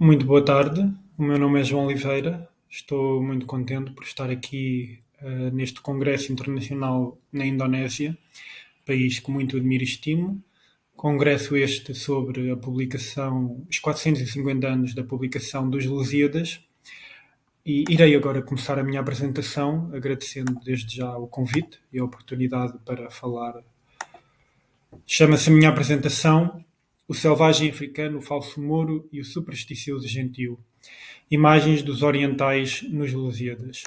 Muito boa tarde, o meu nome é João Oliveira. Estou muito contente por estar aqui neste Congresso Internacional na Indonésia, país que muito admiro e estimo. Congresso este sobre a publicação, os 450 anos da publicação dos Lusíadas. E irei agora começar a minha apresentação, agradecendo desde já o convite e a oportunidade para falar. Chama-se a minha apresentação O Selvagem Africano, o Falso Mouro e o Supersticioso Gentio. Imagens dos orientais nos Lusíadas.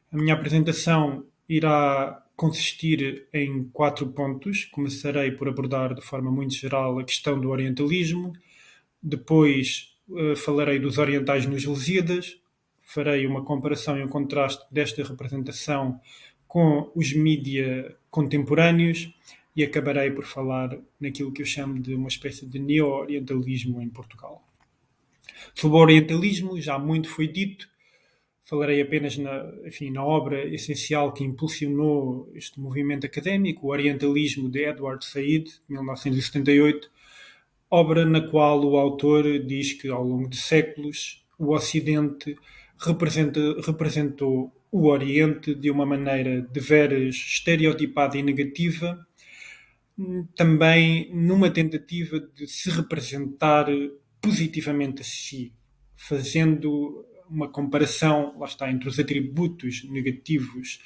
A minha apresentação irá consistir em 4 pontos. Começarei por abordar de forma muito geral a questão do orientalismo, depois falarei dos orientais nos Lusíadas, farei uma comparação e um contraste desta representação com os mídia contemporâneos e acabarei por falar naquilo que eu chamo de uma espécie de neo-orientalismo em Portugal. Sobre o orientalismo, já muito foi dito, falarei apenas na obra essencial que impulsionou este movimento académico, o Orientalismo de Edward Said, de 1978, obra na qual o autor diz que, ao longo de séculos, o Ocidente representou o Oriente de uma maneira deveras estereotipada e negativa, também numa tentativa de se representar positivamente a si, fazendo uma comparação, lá está, entre os atributos negativos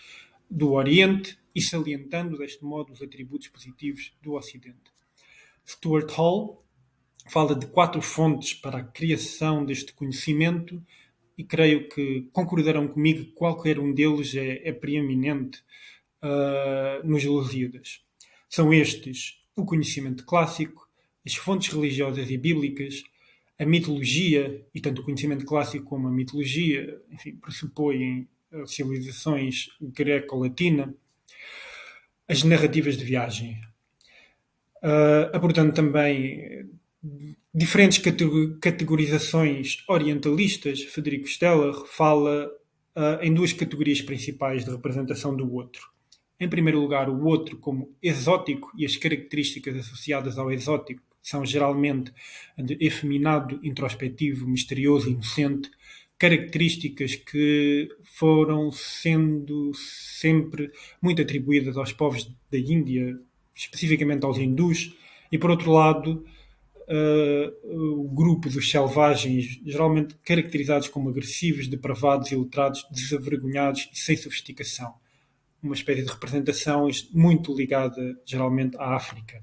do Oriente e salientando deste modo os atributos positivos do Ocidente. Stuart Hall fala de 4 fontes para a criação deste conhecimento e creio que concordarão comigo que qualquer um deles é preeminente nos Lusíadas. São estes o conhecimento clássico, as fontes religiosas e bíblicas, a mitologia, e tanto o conhecimento clássico como a mitologia, enfim, pressupõem civilizações greco-latina, as narrativas de viagem. Abordando também diferentes categorizações orientalistas, Frederico Steller fala em 2 categorias principais de representação do outro. Em primeiro lugar, o outro como exótico e as características associadas ao exótico são geralmente de efeminado, introspectivo, misterioso e inocente, características que foram sendo sempre muito atribuídas aos povos da Índia, especificamente aos hindus, e por outro lado, o grupo dos selvagens, geralmente caracterizados como agressivos, depravados, iletrados, desavergonhados e sem sofisticação. Uma espécie de representação muito ligada, geralmente, à África.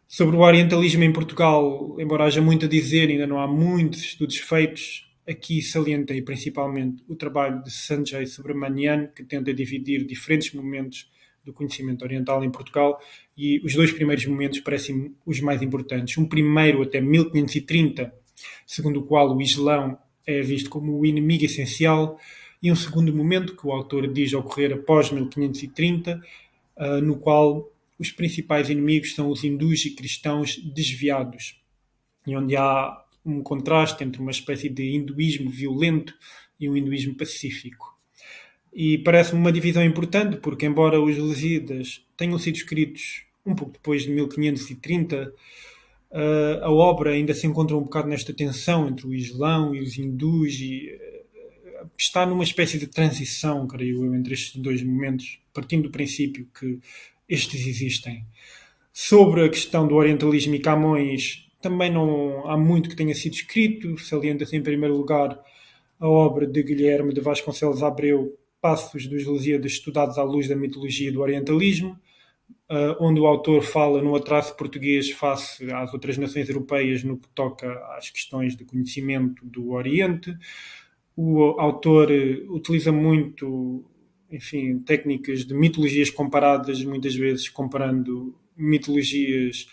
Sobre o orientalismo em Portugal, embora haja muito a dizer, ainda não há muitos estudos feitos. Aqui salientei principalmente o trabalho de Sanjay Subramanian, que tenta dividir diferentes momentos do conhecimento oriental em Portugal, e os 2 primeiros momentos parecem os mais importantes. Um primeiro até 1530, segundo o qual o Islão é visto como o inimigo essencial, e um segundo momento que o autor diz ocorrer após 1530, no qual os principais inimigos são os hindus e cristãos desviados, e onde há um contraste entre uma espécie de hinduísmo violento e um hinduísmo pacífico. E parece-me uma divisão importante, porque embora os Lusíadas tenham sido escritos um pouco depois de 1530, a obra ainda se encontra um bocado nesta tensão entre o Islão e os hindus e está numa espécie de transição, creio eu, entre estes 2 momentos, partindo do princípio que estes existem. Sobre a questão do orientalismo e Camões, também não há muito que tenha sido escrito. Salienta-se em primeiro lugar a obra de Guilherme de Vasconcelos Abreu, Passos dos Lusíadas estudados à luz da mitologia do orientalismo, onde o autor fala no atraso português face às outras nações europeias no que toca às questões de conhecimento do Oriente. O autor utiliza muito, enfim, técnicas de mitologias comparadas, muitas vezes comparando mitologias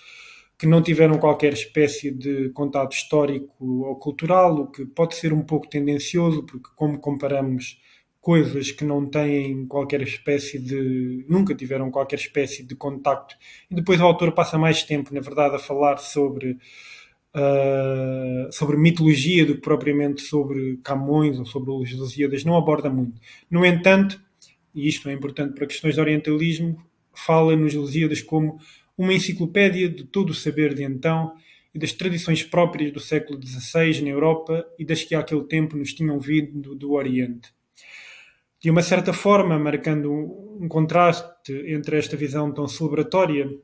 que não tiveram qualquer espécie de contato histórico ou cultural, o que pode ser um pouco tendencioso, porque como comparamos coisas que não têm qualquer espécie de... nunca tiveram qualquer espécie de contacto, e depois o autor passa mais tempo, na verdade, a falar sobre mitologia do que propriamente sobre Camões ou sobre os Lusíadas, não aborda muito. No entanto, e isto é importante para questões de orientalismo, fala nos Lusíadas como uma enciclopédia de todo o saber de então e das tradições próprias do século XVI na Europa e das que àquele tempo nos tinham vindo do Oriente. De uma certa forma, marcando um contraste entre esta visão tão celebratória,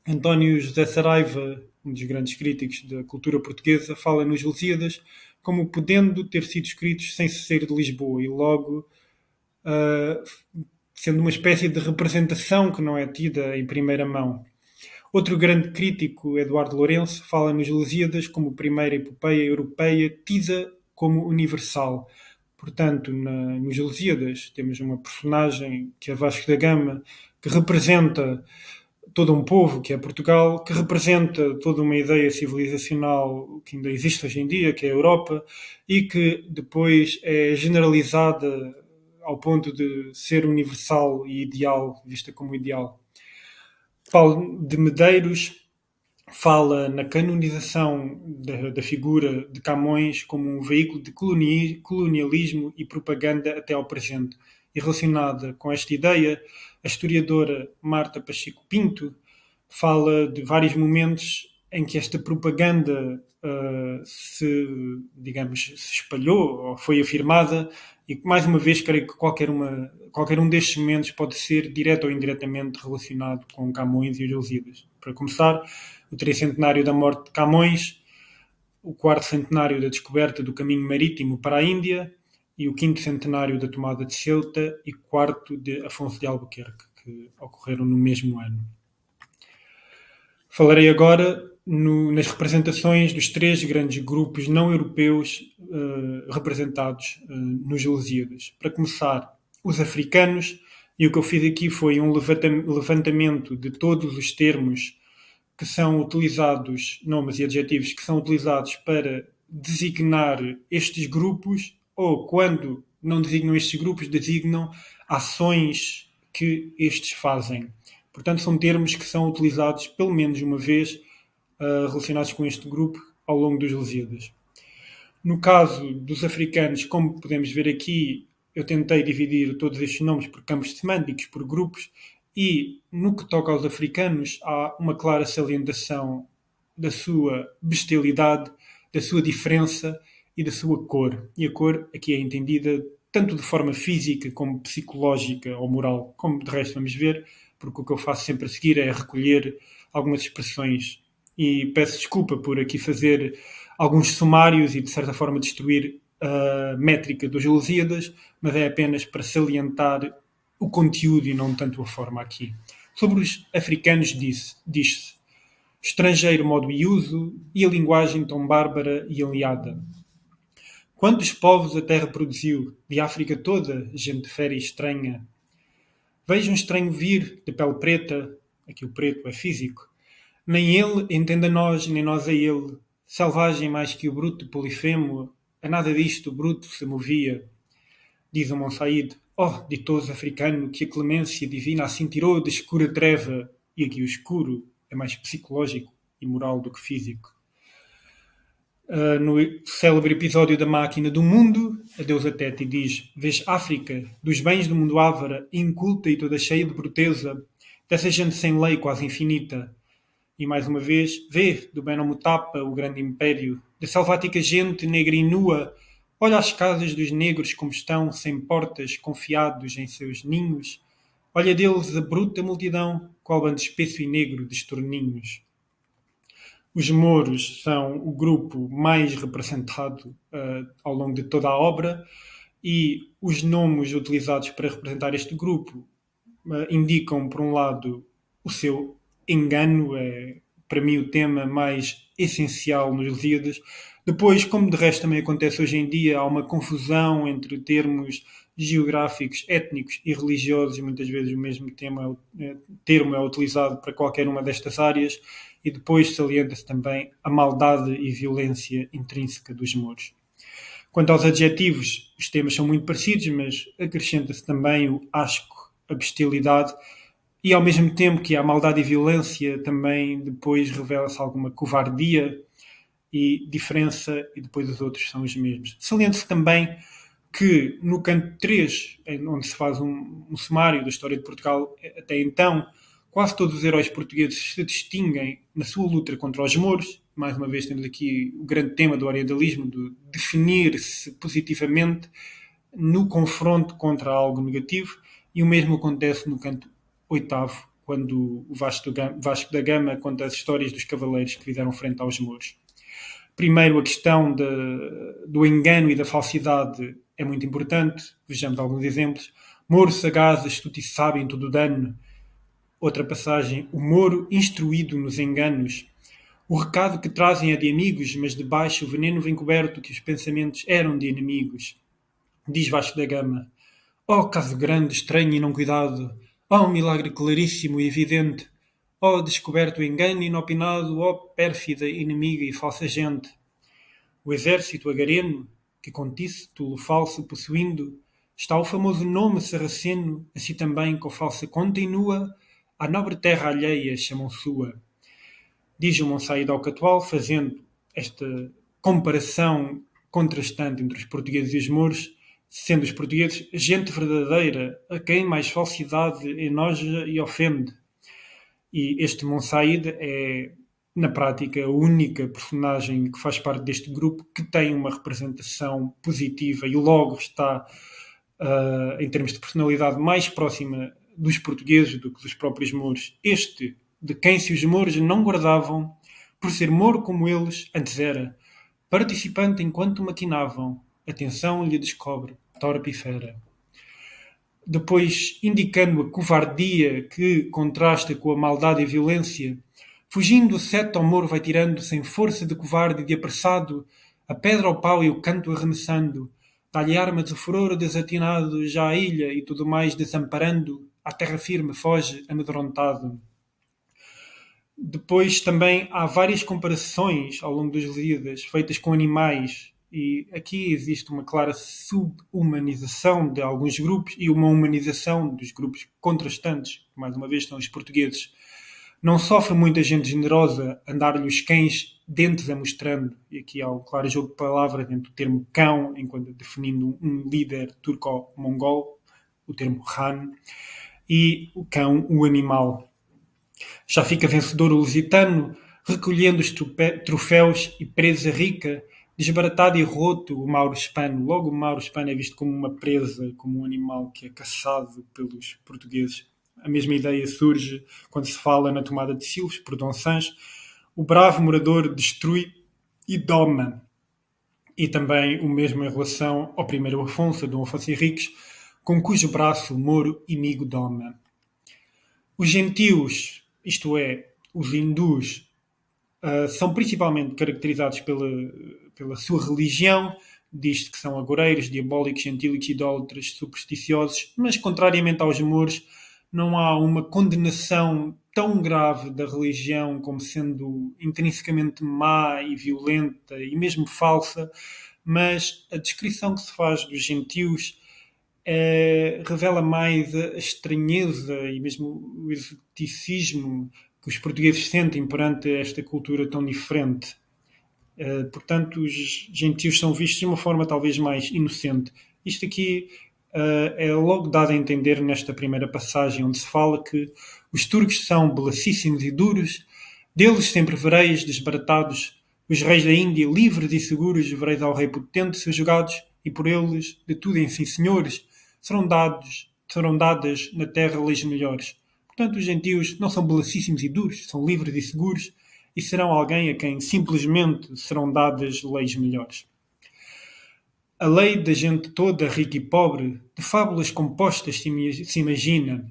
António José Saraiva, um dos grandes críticos da cultura portuguesa, fala nos Lusíadas como podendo ter sido escritos sem ser de Lisboa e logo sendo uma espécie de representação que não é tida em primeira mão. Outro grande crítico, Eduardo Lourenço, fala nos Lusíadas como primeira epopeia europeia tida como universal. Portanto, nos Lusíadas temos uma personagem que é Vasco da Gama, que representa todo um povo, que é Portugal, que representa toda uma ideia civilizacional que ainda existe hoje em dia, que é a Europa, e que depois é generalizada ao ponto de ser universal e ideal, vista como ideal. Paulo de Medeiros fala na canonização da figura de Camões como um veículo de colonialismo e propaganda até ao presente. E relacionada com esta ideia, a historiadora Marta Pacheco Pinto fala de vários momentos em que esta propaganda se espalhou ou foi afirmada e, mais uma vez, creio que qualquer um destes momentos pode ser, direto ou indiretamente, relacionado com Camões e os Lusíadas. Para começar, o 300º da morte de Camões, o 4º centenário da descoberta do caminho marítimo para a Índia e o 5º centenário da tomada de Ceuta e 4º de Afonso de Albuquerque, que ocorreram no mesmo ano. Falarei agora nas representações dos 3 grandes grupos não europeus representados nos Lusíadas. Para começar, os africanos, e o que eu fiz aqui foi um levantamento de todos os termos que são utilizados, nomes e adjetivos que são utilizados para designar estes grupos, ou quando não designam estes grupos, designam ações que estes fazem. Portanto, são termos que são utilizados pelo menos uma vez relacionados com este grupo ao longo dos Lusíadas. No caso dos africanos, como podemos ver aqui, eu tentei dividir todos estes nomes por campos semânticos, por grupos, e no que toca aos africanos, há uma clara salientação da sua bestialidade, da sua diferença e da sua cor. E a cor aqui é entendida tanto de forma física como psicológica ou moral, como de resto vamos ver, porque o que eu faço sempre a seguir é recolher algumas expressões. E peço desculpa por aqui fazer alguns sumários e de certa forma destruir a métrica dos Lusíadas, mas é apenas para salientar o conteúdo e não tanto a forma aqui. Sobre os africanos diz-se estrangeiro modo e uso e a linguagem tão bárbara e aliada. Quantos povos a terra produziu, de África toda, gente fera e estranha. Veja um estranho vir, de pele preta, aqui o preto é físico, nem ele entenda nós, nem nós a ele, selvagem mais que o bruto Polifemo, a nada disto o bruto se movia. Diz o Monsaíde, ditoso africano, que a clemência divina assim tirou da escura treva, e aqui o escuro é mais psicológico e moral do que físico. No célebre episódio da Máquina do Mundo, a deusa Teti diz, vês África, dos bens do mundo ávara, inculta e toda cheia de bruteza, dessa gente sem lei quase infinita. E mais uma vez, vê, do Benomutapa, o grande império, da selvática gente negra e nua, olha as casas dos negros como estão, sem portas, confiados em seus ninhos. Olha deles a bruta multidão, qual bando espesso e negro de estorninhos. Os mouros são o grupo mais representado ao longo de toda a obra e os nomes utilizados para representar este grupo indicam, por um lado, o seu engano, é para mim o tema mais essencial nos Lusíadas. Depois, como de resto também acontece hoje em dia, há uma confusão entre termos geográficos, étnicos e religiosos, e muitas vezes o mesmo termo é utilizado para qualquer uma destas áreas, e depois salienta-se também a maldade e violência intrínseca dos mouros. Quanto aos adjetivos, os temas são muito parecidos, mas acrescenta-se também o asco, a bestialidade, e ao mesmo tempo que há maldade e violência, também depois revela-se alguma covardia e diferença, e depois os outros são os mesmos. Salienta-se também que no canto 3, onde se faz um sumário da história de Portugal até então, quase todos os heróis portugueses se distinguem na sua luta contra os mouros, mais uma vez temos aqui o grande tema do orientalismo, de definir-se positivamente no confronto contra algo negativo, e o mesmo acontece no canto oitavo, quando o Vasco da Gama conta as histórias dos cavaleiros que fizeram frente aos mouros. Primeiro, a questão do engano e da falsidade é muito importante. Vejamos alguns exemplos. Moro sagaz, astuto e sábio em todo o dano. Outra passagem. O Moro instruído nos enganos. O recado que trazem é de amigos, mas de baixo o veneno vem coberto que os pensamentos eram de inimigos. Diz Vasco da Gama. Oh, caso grande, estranho e não cuidado! Oh, milagre claríssimo e evidente! Oh, descoberto engano inopinado! Oh, pérfida, inimiga e falsa gente! O exército agareno, que com título falso possuindo, está o famoso nome sarraceno, assim também com falsa continua, à nobre terra alheia chamam sua. Diz o Monsaíde ao Catual, fazendo esta comparação contrastante entre os portugueses e os mouros, sendo os portugueses gente verdadeira, a quem mais falsidade enoja e ofende. E este Monsaíde é, na prática, a única personagem que faz parte deste grupo que tem uma representação positiva e logo está, em termos de personalidade, mais próxima dos portugueses do que dos próprios mouros. Este, de quem se os mouros não guardavam, por ser mouro como eles, antes era, participante enquanto maquinavam, atenção lhe descobre, torpe e fera. Depois, indicando a covardia que contrasta com a maldade e a violência, fugindo o seto ao moro vai tirando, sem força de covarde e de apressado, a pedra ao pau e o canto arremessando, dá-lhe armas o furor desatinado, já a ilha e tudo mais desamparando, à terra firme foge amedrontado. Depois também há várias comparações ao longo dos Lusíadas, feitas com animais, e aqui existe uma clara subhumanização de alguns grupos e uma humanização dos grupos contrastantes, que mais uma vez são os portugueses. Não sofre muita gente generosa andar-lhe os cães dentes a mostrando, e aqui há um claro jogo de palavras dentro do termo cão, enquanto definindo um líder turco-mongol, o termo Han, e o cão, o animal. Já fica vencedor o lusitano, recolhendo os troféus e presa rica, desbaratado e roto o Mauro Hispano. Logo o Mauro Hispano é visto como uma presa, como um animal que é caçado pelos portugueses. A mesma ideia surge quando se fala na tomada de Silves por Dom Sancho. O bravo morador destrui e doma. E também o mesmo em relação ao primeiro Afonso, Dom Afonso Henriques, com cujo braço o Moro inimigo doma. Os gentios, isto é, os hindus, são principalmente caracterizados pela sua religião. Diz-se que são agoreiros, diabólicos, gentílicos, idólatras, supersticiosos, mas contrariamente aos mouros, não há uma condenação tão grave da religião como sendo intrinsecamente má e violenta e mesmo falsa, mas a descrição que se faz dos gentios revela mais a estranheza e mesmo o exoticismo que os portugueses sentem perante esta cultura tão diferente. Portanto, os gentios são vistos de uma forma talvez mais inocente. Isto aqui é logo dado a entender nesta primeira passagem, onde se fala que os turcos são belacíssimos e duros, deles sempre vereis desbaratados, os reis da Índia, livres e seguros, vereis ao rei potente subjugados, e por eles, de tudo em sim senhores, serão dadas na terra leis melhores. Portanto, os gentios não são belacíssimos e duros, são livres e seguros, e serão alguém a quem simplesmente serão dadas leis melhores. A lei da gente toda, rica e pobre, de fábulas compostas se imagina.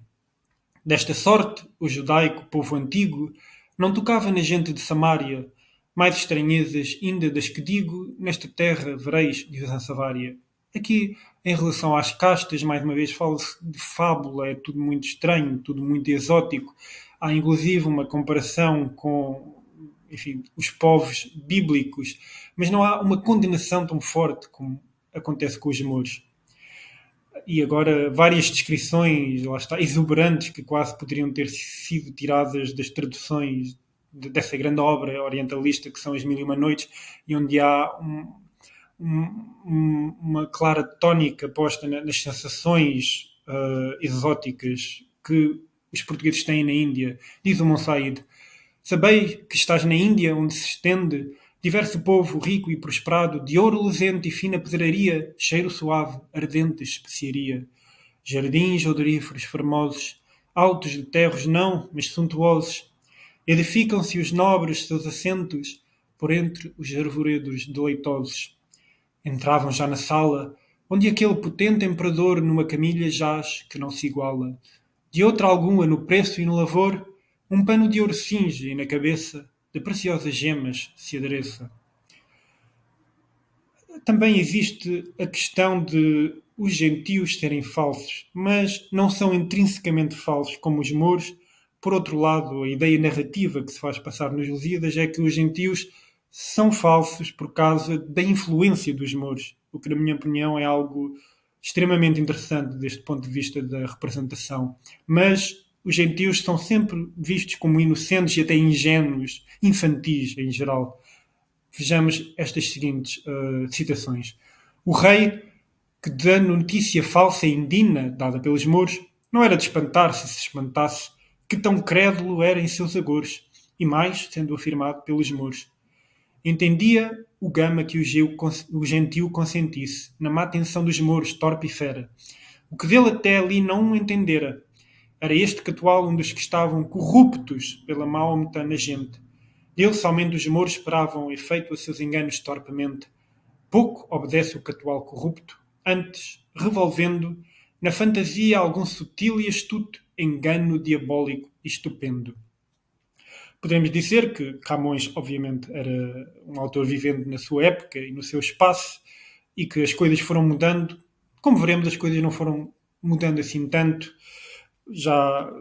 Desta sorte, o judaico, povo antigo, não tocava na gente de Samária, mais estranhezas ainda das que digo, nesta terra vereis, diz a Savária. Aqui, em relação às castas, mais uma vez fala-se de fábula, é tudo muito estranho, tudo muito exótico. Há inclusive uma comparação com, enfim, os povos bíblicos, mas não há uma condenação tão forte como acontece com os mouros. E agora várias descrições, lá está, exuberantes, que quase poderiam ter sido tiradas das traduções dessa grande obra orientalista que são As Mil e Uma Noites, e onde há uma clara tónica posta nas sensações exóticas que os portugueses têm na Índia. Diz o Monsaíde: Sabei que estás na Índia, onde se estende diverso povo rico e prosperado, de ouro luzente e fina pedraria, cheiro suave, ardente especiaria. Jardins odoríferos formosos, altos de terros não, mas suntuosos. Edificam-se os nobres seus assentos, por entre os arvoredos deleitosos. Entravam já na sala, onde aquele potente imperador numa camilha jaz que não se iguala. De outra alguma no preço e no lavor, um pano de ouro cinge e na cabeça de preciosas gemas se adereça. Também existe a questão de os gentios serem falsos, mas não são intrinsecamente falsos como os mouros. Por outro lado, a ideia narrativa que se faz passar nos Lusíadas é que os gentios são falsos por causa da influência dos mouros, o que, na minha opinião, é algo extremamente interessante deste ponto de vista da representação. Mas os gentios são sempre vistos como inocentes e até ingênuos, infantis em geral. Vejamos estas seguintes citações. O rei, que da notícia falsa e indigna dada pelos mouros, não era de espantar-se se espantasse que tão crédulo era em seus agores, e mais sendo afirmado pelos mouros. Entendia o gama que o gentio consentisse, na má atenção dos mouros, torpe e fera. O que dele até ali não entendera. Era este catual um dos que estavam corruptos pela má ometana gente. Dele somente os mouros esperavam efeito a seus enganos torpemente. Pouco obedece o catual corrupto, antes, revolvendo, na fantasia algum sutil e astuto engano diabólico e estupendo. Podemos dizer que Camões, obviamente, era um autor vivendo na sua época e no seu espaço e que as coisas foram mudando. Como veremos, as coisas não foram mudando assim tanto. Já,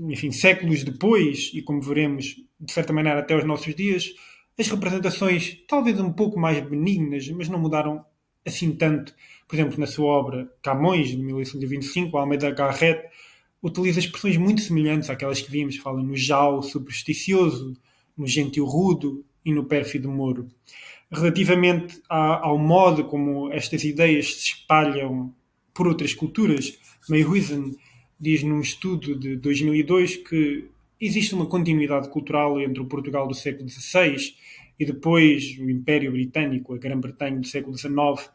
enfim, séculos depois, e como veremos, de certa maneira, até aos nossos dias, as representações, talvez um pouco mais benignas, mas não mudaram assim tanto. Por exemplo, na sua obra Camões, de 1825, Almeida Garrett, utiliza expressões muito semelhantes àquelas que vimos, fala no jau supersticioso, no gentil rudo e no pérfido mouro. Relativamente ao modo como estas ideias se espalham por outras culturas, Mayhuizen diz num estudo de 2002 que existe uma continuidade cultural entre o Portugal do século XVI e depois o Império Britânico, a Grã-Bretanha do século XIX.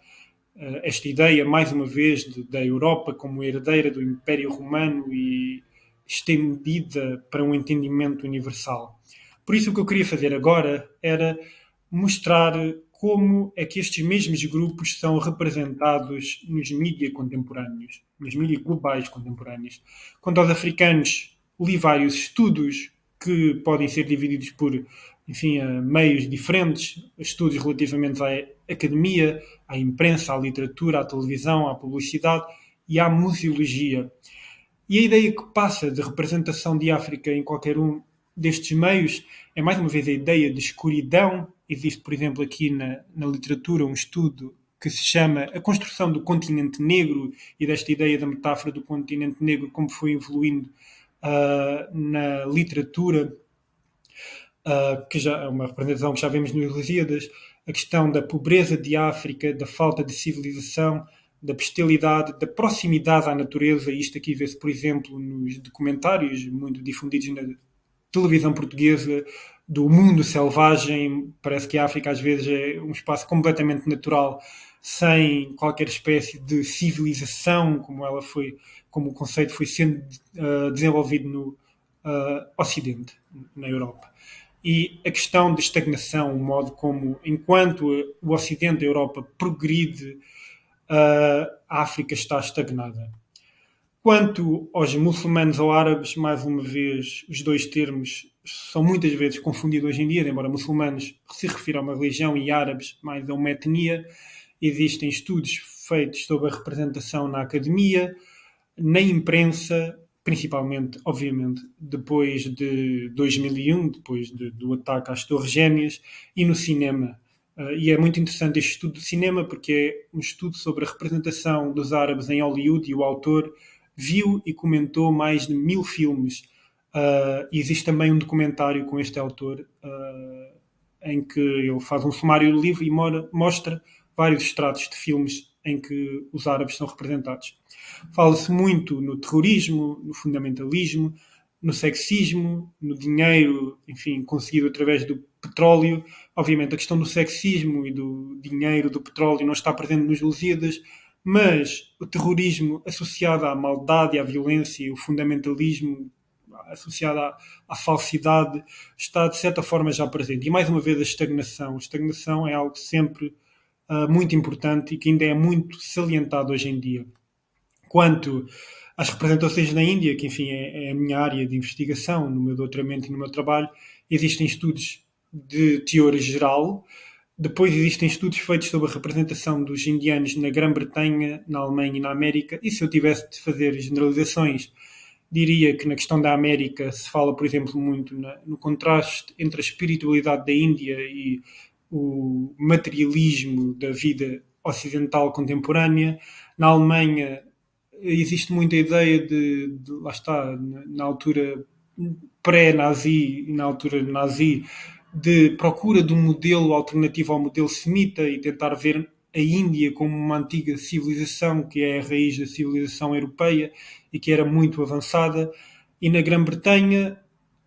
Esta ideia, mais uma vez, da Europa como herdeira do Império Romano e estendida para um entendimento universal. Por isso, o que eu queria fazer agora era mostrar como é que estes mesmos grupos são representados nos mídias contemporâneos, nos mídias globais contemporâneos. Quanto aos africanos, li vários estudos que podem ser divididos por, enfim, meios diferentes, estudos relativamente à academia, à imprensa, à literatura, à televisão, à publicidade e à museologia. E a ideia que passa de representação de África em qualquer um destes meios é, mais uma vez, a ideia de escuridão. Existe, por exemplo, aqui na literatura um estudo que se chama A Construção do Continente Negro e desta ideia da metáfora do continente negro, como foi evoluindo na literatura, que já é uma representação que já vemos nos Lusíadas, a questão da pobreza de África, da falta de civilização, da bestialidade, da proximidade à natureza. Isto aqui vê-se, por exemplo, nos documentários muito difundidos na televisão portuguesa, do mundo selvagem. Parece que a África às vezes é um espaço completamente natural, sem qualquer espécie de civilização, como o conceito foi sendo desenvolvido no Ocidente, na Europa. E a questão de estagnação, o modo como, enquanto o Ocidente, a Europa, progride, a África está estagnada. Quanto aos muçulmanos ou árabes, mais uma vez, os dois termos são muitas vezes confundidos hoje em dia, embora muçulmanos se refira a uma religião e árabes mais a uma etnia. Existem estudos feitos sobre a representação na academia, na imprensa, principalmente, obviamente, depois de 2001, depois do ataque às Torres Gêmeas, e no cinema. E é muito interessante este estudo do cinema, porque é um estudo sobre a representação dos árabes em Hollywood, e o autor viu e comentou mais de 1000 filmes. E existe também um documentário com este autor, em que ele faz um sumário do livro e mostra vários extratos de filmes em que os árabes são representados. Fala-se muito no terrorismo, no fundamentalismo, no sexismo, no dinheiro, enfim, conseguido através do petróleo. Obviamente, a questão do sexismo e do dinheiro, do petróleo, não está presente nos Lusíadas, mas o terrorismo associado à maldade e à violência, o fundamentalismo associado à falsidade, está de certa forma já presente. E mais uma vez a estagnação. A estagnação é algo sempre muito importante e que ainda é muito salientado hoje em dia. Quanto às representações na Índia, que enfim é a minha área de investigação, no meu doutoramento e no meu trabalho, existem estudos de teor geral. Depois existem estudos feitos sobre a representação dos indianos na Grã-Bretanha, na Alemanha e na América. E se eu tivesse de fazer generalizações, diria que na questão da América se fala, por exemplo, muito no contraste entre a espiritualidade da Índia e o materialismo da vida ocidental contemporânea. Na Alemanha existe muita ideia lá está, na altura pré-nazi e na altura nazi, de procura de um modelo alternativo ao modelo semita e tentar ver a Índia como uma antiga civilização que é a raiz da civilização europeia e que era muito avançada. E na Grã-Bretanha,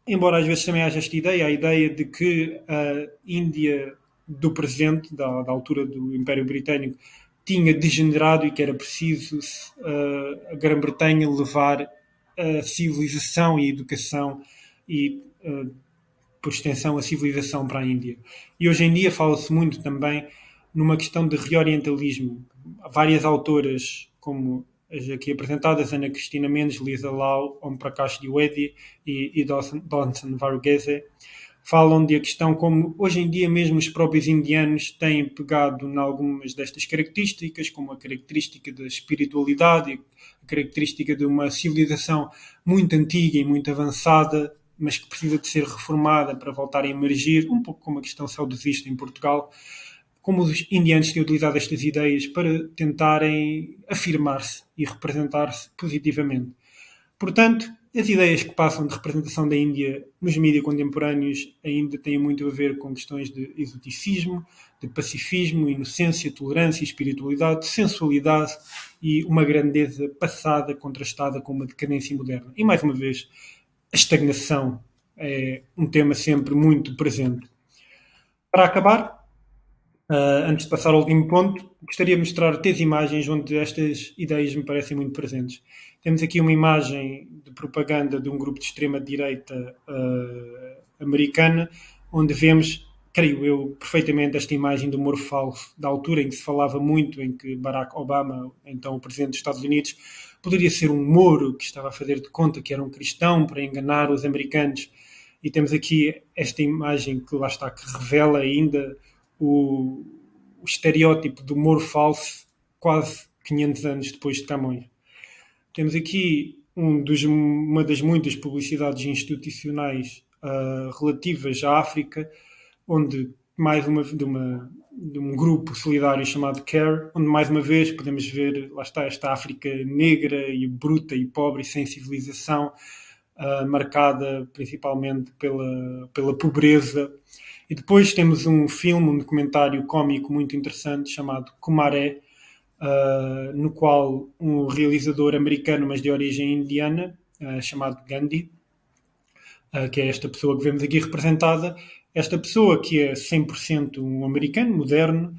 embora às vezes também haja esta ideia, a ideia de que a Índia do presente, da altura do Império Britânico, tinha degenerado e que era preciso a Grã-Bretanha levar a civilização e a educação e, por extensão, a civilização para a Índia. E hoje em dia fala-se muito também numa questão de reorientalismo. Há várias autoras, como as aqui apresentadas, Ana Cristina Mendes, Lisa Lau, Om Prakash Dwivedi e Dawson Varghese, falam de a questão como hoje em dia mesmo os próprios indianos têm pegado em algumas destas características, como a característica da espiritualidade, a característica de uma civilização muito antiga e muito avançada, mas que precisa de ser reformada para voltar a emergir, um pouco como a questão saudosista em Portugal, como os indianos têm utilizado estas ideias para tentarem afirmar-se e representar-se positivamente. Portanto, as ideias que passam de representação da Índia nos mídias contemporâneos ainda têm muito a ver com questões de exoticismo, de pacifismo, inocência, tolerância, espiritualidade, sensualidade e uma grandeza passada contrastada com uma decadência moderna. E, mais uma vez, a estagnação é um tema sempre muito presente. Para acabar, antes de passar ao último ponto, gostaria de mostrar 3 imagens onde estas ideias me parecem muito presentes. Temos aqui uma imagem de propaganda de um grupo de extrema-direita americana, onde vemos, creio eu, perfeitamente esta imagem do humor falso, da altura em que se falava muito em que Barack Obama, então o presidente dos Estados Unidos, poderia ser um Moro que estava a fazer de conta que era um cristão para enganar os americanos. E temos aqui esta imagem que lá está, que revela ainda o estereótipo do Moro falso quase 500 anos depois de Camões. Temos aqui uma das muitas publicidades institucionais relativas à África, onde de um grupo solidário chamado CARE, onde mais uma vez podemos ver, lá está, esta África negra e bruta e pobre e sem civilização, marcada principalmente pela pobreza. E depois temos um filme, um documentário cómico muito interessante chamado Kumaré, no qual um realizador americano, mas de origem indiana, chamado Gandhi, que é esta pessoa que vemos aqui representada, esta pessoa que é 100% um americano, moderno,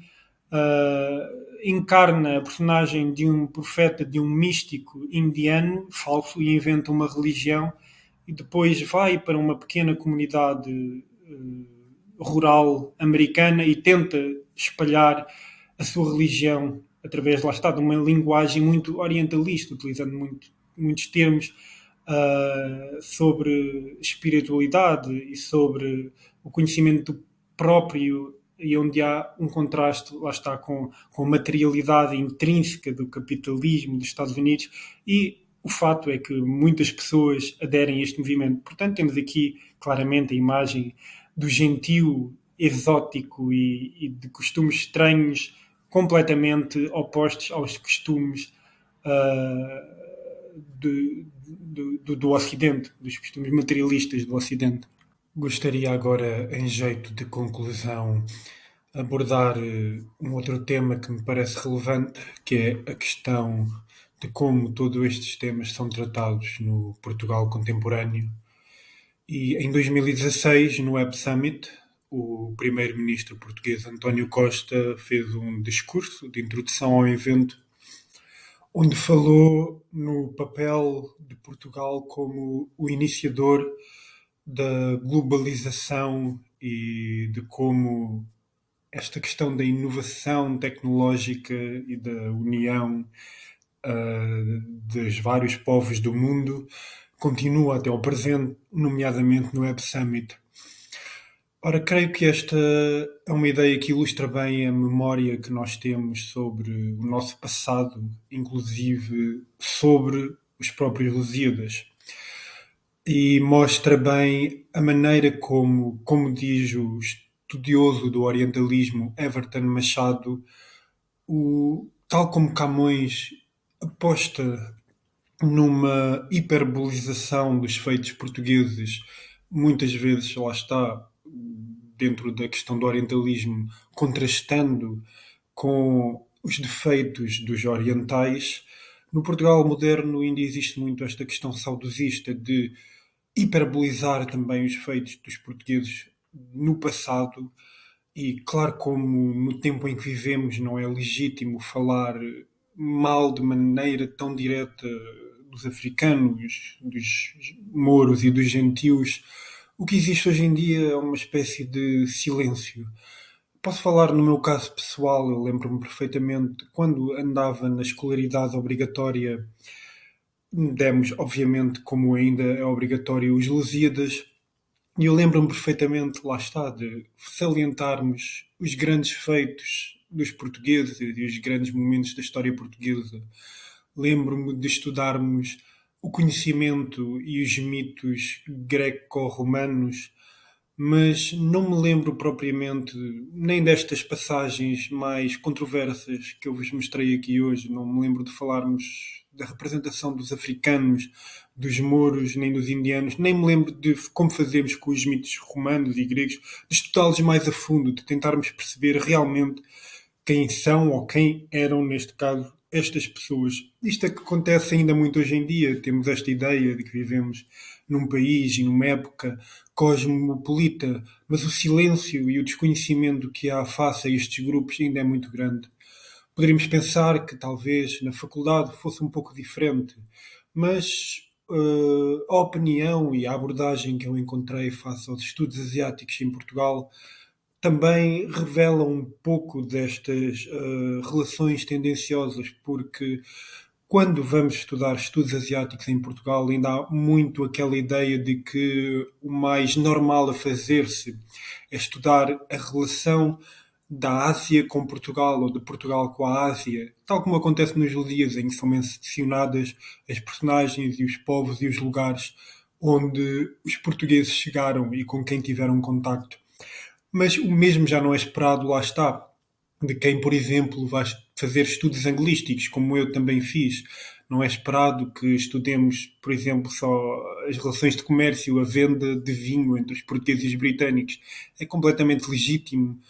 encarna a personagem de um profeta, de um místico indiano falso e inventa uma religião e depois vai para uma pequena comunidade rural americana e tenta espalhar a sua religião através, lá está, de uma linguagem muito orientalista, utilizando muitos termos sobre espiritualidade e sobre o conhecimento próprio e onde há um contraste, lá está, com a materialidade intrínseca do capitalismo dos Estados Unidos e o fato é que muitas pessoas aderem a este movimento. Portanto, temos aqui claramente a imagem do gentio exótico e de costumes estranhos completamente opostos aos costumes do Ocidente, dos costumes materialistas do Ocidente. Gostaria agora, em jeito de conclusão, abordar um outro tema que me parece relevante, que é a questão de como todos estes temas são tratados no Portugal contemporâneo. E em 2016, no Web Summit, o primeiro-ministro português António Costa fez um discurso de introdução ao evento, onde falou no papel de Portugal como o iniciador da globalização e de como esta questão da inovação tecnológica e da união dos vários povos do mundo continua até ao presente, nomeadamente no Web Summit. Ora, creio que esta é uma ideia que ilustra bem a memória que nós temos sobre o nosso passado, inclusive sobre os próprios Lusíadas. E mostra bem a maneira como diz o estudioso do orientalismo Everton Machado, tal como Camões aposta numa hiperbolização dos feitos portugueses, muitas vezes, lá está, dentro da questão do orientalismo, contrastando com os defeitos dos orientais. No Portugal moderno ainda existe muito esta questão saudosista de hiperbolizar também os feitos dos portugueses no passado. E claro, como no tempo em que vivemos não é legítimo falar mal de maneira tão direta dos africanos, dos mouros e dos gentios, o que existe hoje em dia é uma espécie de silêncio. Posso falar no meu caso pessoal, eu lembro-me perfeitamente, quando andava na escolaridade obrigatória, demos, obviamente, como ainda é obrigatório, os Lusíadas, e eu lembro-me perfeitamente, lá está, de salientarmos os grandes feitos dos portugueses e os grandes momentos da história portuguesa. Lembro-me de estudarmos o conhecimento e os mitos greco-romanos, mas não me lembro propriamente nem destas passagens mais controversas que eu vos mostrei aqui hoje. Não me lembro de falarmos da representação dos africanos, dos mouros, nem dos indianos. Nem me lembro de como fazemos com os mitos romanos e gregos, de estudá-los mais a fundo, de tentarmos perceber realmente quem são ou quem eram, neste caso, estas pessoas. Isto é que acontece ainda muito hoje em dia. Temos esta ideia de que vivemos num país e numa época cosmopolita, mas o silêncio e o desconhecimento que há face a estes grupos ainda é muito grande. Poderíamos pensar que talvez na faculdade fosse um pouco diferente, mas a opinião e a abordagem que eu encontrei face aos estudos asiáticos em Portugal também revela um pouco destas relações tendenciosas, porque quando vamos estudar estudos asiáticos em Portugal, ainda há muito aquela ideia de que o mais normal a fazer-se é estudar a relação da Ásia com Portugal ou de Portugal com a Ásia, tal como acontece nos Lusíadas, em que são mencionadas as personagens e os povos e os lugares onde os portugueses chegaram e com quem tiveram contacto. Mas o mesmo já não é esperado, lá está, de quem, por exemplo, vai fazer estudos anglísticos, como eu também fiz. Não é esperado que estudemos, por exemplo, só as relações de comércio, a venda de vinho entre os portugueses e os britânicos. É completamente legítimo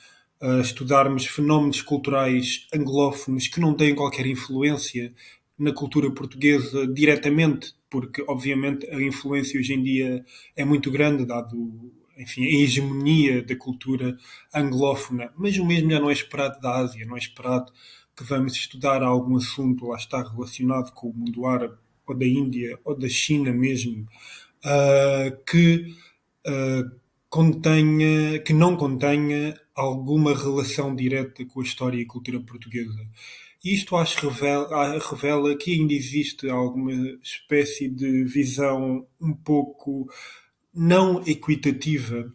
estudarmos fenómenos culturais anglófonos que não têm qualquer influência na cultura portuguesa diretamente, porque, obviamente, a influência hoje em dia é muito grande, dado, enfim, a hegemonia da cultura anglófona, mas o mesmo já não é esperado da Ásia, não é esperado que vamos estudar algum assunto, lá está, relacionado com o mundo árabe, ou da Índia, ou da China mesmo, que que não contenha alguma relação direta com a história e cultura portuguesa. Isto acho que revela que ainda existe alguma espécie de visão um pouco não equitativa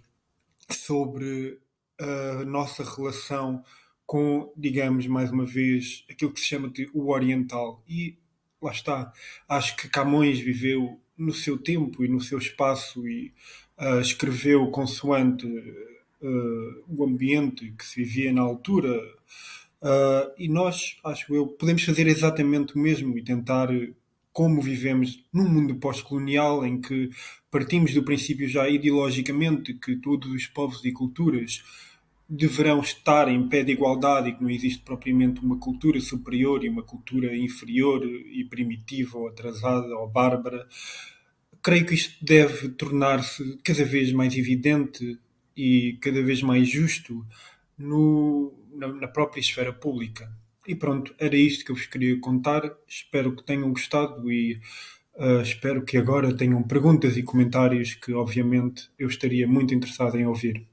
sobre a nossa relação com, digamos, mais uma vez, aquilo que se chama de o oriental. E lá está. Acho que Camões viveu no seu tempo e no seu espaço e escreveu consoante o ambiente que se vivia na altura. E nós, acho eu, podemos fazer exatamente o mesmo e tentar, como vivemos num mundo pós-colonial em que partimos do princípio já ideologicamente que todos os povos e culturas deverão estar em pé de igualdade e que não existe propriamente uma cultura superior e uma cultura inferior e primitiva ou atrasada ou bárbara, creio que isto deve tornar-se cada vez mais evidente e cada vez mais justo na própria esfera pública. E pronto, era isto que eu vos queria contar. Espero que tenham gostado e espero que agora tenham perguntas e comentários que, obviamente, eu estaria muito interessado em ouvir.